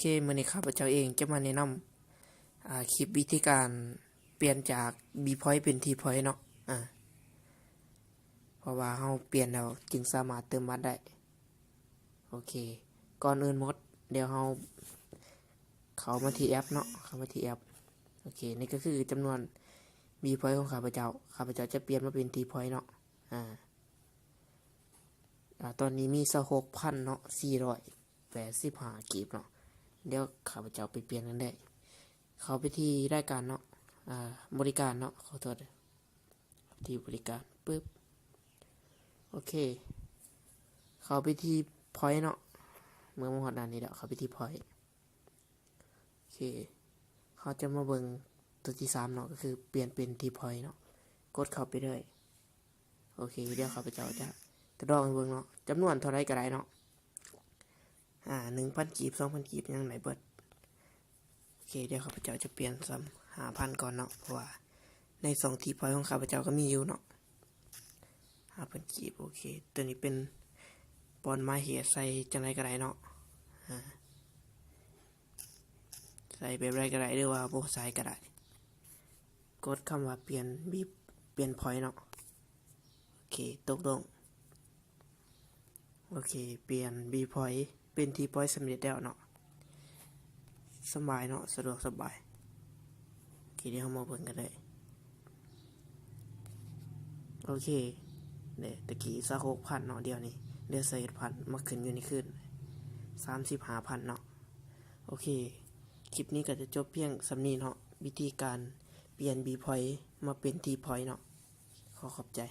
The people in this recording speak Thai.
เคมื้อนี้ข้าพเจ้าเองจะมาแนะนำคลิปวิธีการเปลี่ยนจาก B point เป็น T point เนาะเพราะว่าเฮาเปลี่ยนแล้วจึงสามารถเติมบัตรได้โอเคก่อนอื่นหมดเดี๋ยวเฮาเข้ามาที่แอปเนาะเข้ามาที่แอปโอเคนี่ก็คือจำนวน B point ของข้าพเจ้าจะเปลี่ยนมาเป็น T point เนาะตอนนี้มี26,000เนาะ485กีบเนาะเดี๋ยวข้าพเจ้าไปเปลี่ยนกันได้เข้าไปที่รายการเนาะบริการเนาะขอโทษที่บริการปึ๊บโอเคเข้าไปที่ point เนาะเมื่อมาฮอดด้านนี้แล้วเข้าไปที่ point โอเคเขาจะมาเบิ่งตัวที่3เนาะก็คือเปลี่ยนเป็น T point เนาะกดเข้าไปเลยโอเคเดี๋ยวข้าพเจ้าจะลองเบิ่งเนาะจำนวนเท่าไรก็ได้เนาะ1,000 กีบ 2,000 กีบยังไหนเบิดโอเคเดี๋ยวข้าพเจ้าจะเปลี่ยนซ้ำ5,000ก่อนเนาะเพราะว่าใน2 T point ของข้าพเจ้าก็มีอยู่เนาะ5,000 กีบโอเคตัวนี้เป็นปอนไม้เหตุใส่จังไรก็ได้เนาะใส่แบบไรก็ได้หรือว่าบ่ใส่ก็ได้กดคำว่าเปลี่ยนบีเปลี่ยน point เนาะโอเคตกลงโอเคเปลี่ยน B point เป็น T point สำเร็จแล้วเนาะสบายเนาะสะดวกสบายโอเคเดี๋ยวเรามาเบิ่งกันเลยโอเคเนี่ยตะกี้26,000เนาะเดี๋ยวนี้เดือน21,000มาขึ้นอยู่นี่ขึ้น35,000เนาะโอเคคลิปนี้ก็จะจบเพียงสำนี้เนาะวิธีการเปลี่ยน B point มาเป็น T point เนาะขอบใจ